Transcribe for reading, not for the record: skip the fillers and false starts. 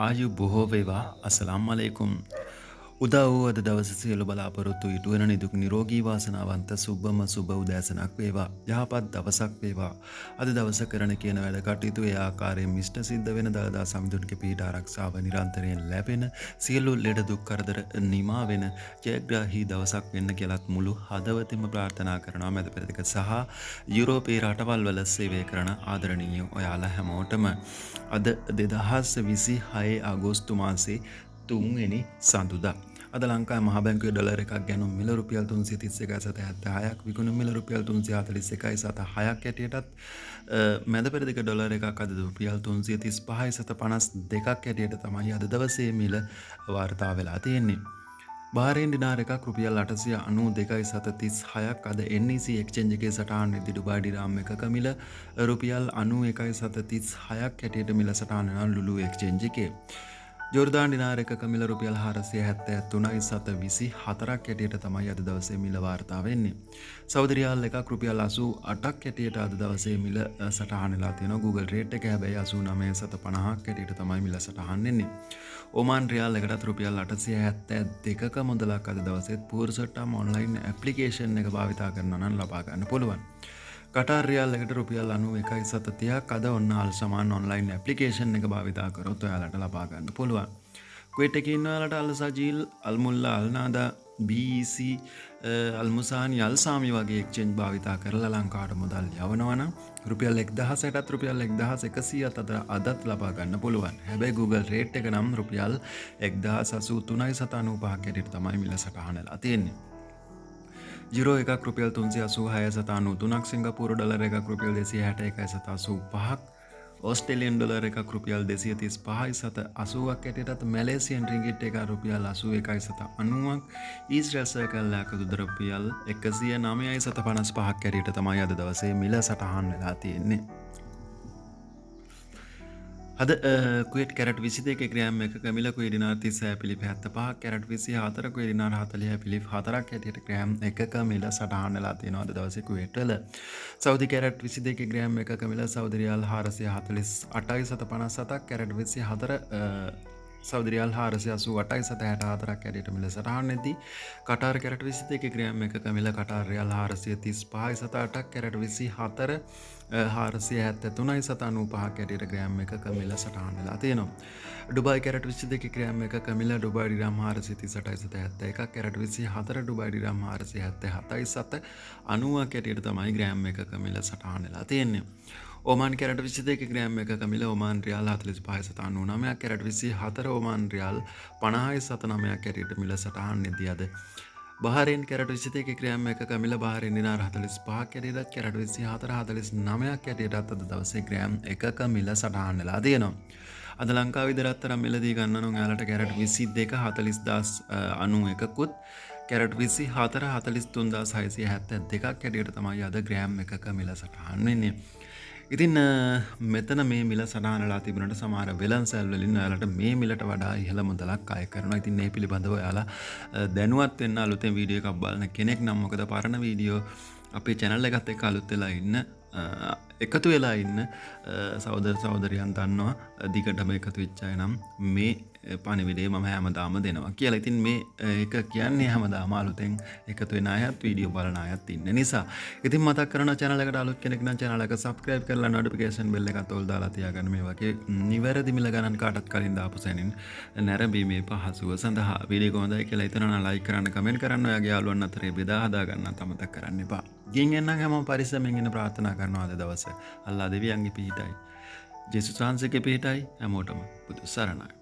ආයු බොහෝ වේවා. අස්සලාම් අලයිකුම්. උදා වූ අද දවසේ සියලු බලාපොරොත්තු ඉටු වෙන නිදුක් නිරෝගී වාසනාවන්ත සුබම සුබ උදෑසනක් වේවා. යහපත් දවසක් වේවා. අද දවස කරන කියන වැඩ කටයුතු ඒ ආකාරයෙන් මිෂ්ට සිද්ධ වෙන දළදා සමිඳුන්ගේ පීඩ ආරක්ෂාව නිරන්තරයෙන් ලැබෙන සියලු ලෙඩ දුක් කරදර නිමා වෙන ජයග්‍රාහී දවසක් වෙන්න කියලාත් මුළු හදවතින්ම ප්‍රාර්ථනා කරනවා. මැද පෙරදිග සහ යුරෝපයේ රටවල් වල සේවය කරන ආදරණීය ඔයාලා හැමෝටම අද 2026 අගෝස්තු මාසේ 3 වෙනි සඳුදා. අද ලංකාවේ මහ බැංකුවේ ඩොලර් එකක් ගැනුම් මිල රුපියල් 331.76ක් විකුණුම් මිල රුපියල් 341.76ක් හැටියටත් මැද පෙරදිග ඩොලර් එකක් අද රුපියල් 335.52ක් හැටියට තමයි අද දවසේ මිල වාර්තා වෙලා තියෙන්නේ. බහරේන් දිනාර එකක් රුපියල් 892.36ක් අද NEC එක්ස්චේන්ජ් එකේ සටහන් වෙද්දී ඩුබායි දිරාම් එකක මිල රුපියල් 91.36ක් හැටියට මිල සටහන් වෙනවා ලුලු එක්ස්චේන්ජ් එකේ. ජෝර්දාන් දිනාර එකක මිල රුපියල් 473.24ක් හැටියට තමයි අද දවසේ මිල වාර්තා වෙන්නේ. සෞදි රියාල් එකක් රුපියල් 88ක් හැටියට අද දවසේ මිල සටහන් වෙලා තියෙනවා. Google රේට් එක හැබැයි 89.50ක් හැටියට තමයි මිල සටහන් වෙන්නේ. ඔමාන් රියාල් එකටත් රුපියල් 872ක මුදලක් අද දවසේත් පූර්සට්ටම් ඔන්ලයින් ඇප්ලිකේෂන් එක භාවිතා කරනවා නම් ලබා ගන්න පුළුවන්. කටාර් රියාල් එකට රුපියල් 91.30ක් අද ඔන්න අල් සමාන් ඔන්ලයින් ඇප්ලිකේෂන් එක භාවිතා කරොත් ඔයාලට ලබා ගන්න පුළුවන්. කුවේට් එකේ ඉන්න ඔයාලට අල් සජීල්, අල් මුල්ලා, අල් නාදා, BEC, අල් මුසානි, අල් සාමි වගේ එක්ස්චේන්ජ් භාවිතා කරලා ලංකාවට මුදල් යවනවා නම් රුපියල් 1000ටත් රුපියල් 1100ත් අදත් ලබා ගන්න පුළුවන්. හැබැයි Google රේට් එක නම් රුපියල් 1083.95ක් හැටියට තමයි මිල සටහන් වෙලා තියෙන්නේ. ජීරෝ එකක් රුපියල් 386.93ක්, සිංගප්පූරු ඩොලර් එකක් රුපියල් 261.85ක්, ඕස්ට්‍රේලියන් ඩොලර් එකක් රුපියල් 235.80ක් හැටියටත් මැලේසියන් රින්ගිට් එකක් රුපියල් 81.90ක්, ඊශ්‍රායල් සර්කල් එකක රුපියල් 109.55ක් හැටියට තමයි අද දවසේ මිල සටහන් වෙලා තියෙන්නේ. අද කුවේට් කැරට් 22 ග්‍රෑම් එකක මිල කුවේට් දිනාර 36.75ක්, කැරට් 24 කුවේට් දිනාර 40.4ක් හැටියට ග්‍රෑම් එකක මිල සටහන් වෙලා තියෙනවා අද දවසේ කුවේට් වල. සෞදි කැරට් 22 ග්‍රෑම් එකක මිල සෞදි රියාල් 448.57ක්, කැරට් 24 සෞදි රියාල් 488.64ක් හැටියට මිල සටහන් වෙද්දී කටාර් කැරට් 22 ග්‍රෑම් එකක මිල කටාර් රියාල් 435.8ක්, කැරට් 24 473.95ක් හැටියට ග්‍රෑම් එකක මිල සටහන් වෙලා තියෙනවා. ඩුබායි කැරට් 22 ග්‍රෑම් එකක මිල ඩුබායි දිරහම් 438.71ක්, කැරට් 24 ඩුබායි දිරහම් 477.90ක් හැටියට තමයි ග්‍රෑම් එකක මිල සටහන් වෙලා තියෙන්නේ. ඔමාන් කැරට් 22 ග්‍රෑම් එකක මිල ඔමාන් රියාල් 45.99ක්, කැරට් 24 ඔමාන් රියාල් 50.79ක් හැටියට මිල සටහන් වෙද්දී අද බහරේන් කැරට් 22 ග්‍රෑම් එකක මිල බහරේන් දිනාර 45ක් හැටියට, කැරට් 24 49ක් හැටියට අද දවසේ ග්‍රෑම් එකක මිල සටහන් වෙලා තියෙනවා. අද ලංකාවේ විතරක් තරම් මිලදී ගන්න නම් ඔයාලට කැරට් 22 40,091කුත්, කැරට් 24 43,672ක් හැටියට තමයි අද ග්‍රෑම් එකක මිල සටහන් වෙන්නේ. ඉතින් මෙතන මේ මිල සටහන් වෙලා තිබුණාට සමහර වෙළඳසැල් වලින් ඔයාලට මේ මිලට වඩා ඉහළ මුදලක් අය කරනවා. ඉතින් මේ පිළිබඳව ඔයාලා දැනුවත් වෙන්න අලුතෙන් වීඩියෝ එකක් බලන කෙනෙක් නම් මොකද පරණ වීඩියෝ අපේ channel එකත් එක්ක අලුත් වෙලා ඉන්න එකතු වෙලා ඉන්න සහෝදර සහෝදරියන් දන්නවා දිගටම එකතු වෙච්ච අය නම් මේ පණිවිඩය මම හැමදාම දෙනවා කියලා. ඉතින් මේ එක කියන්නේ හැමදාම අලුතෙන් එකතු වෙන අයත් වීඩියෝ බලන අයත් ඉන්න නිසා. ඉතින් මතක් කරනවා channel එකට අලුත් කෙනෙක් නම් channel එක subscribe කරලා notification bell එකත් ඔල් දාලා තියාගන්න. මේ වගේ නිවැරදි මිල ගණන් කාටත් කලින් දාපු සැනින් නැරඹීමේ පහසුව සඳහා වීඩියෝ එක හොඳයි කියලා හිතනවා නම් like කරන්න, comment කරන්න, ඔයාගේ යාළුවන් අතරේ බෙදා හදා ගන්නත් අමතක කරන්න එපා. ගින් එන්නම් හැමෝම පරිස්සමෙන් ඉන්න ප්‍රාර්ථනා කරනවා අද දවසේ. අල්ලා දෙවියන්ගේ පිහිටයි, ජේසුස් වහන්සේගේ පිහිටයි හැමෝටම බුදු සරණයි.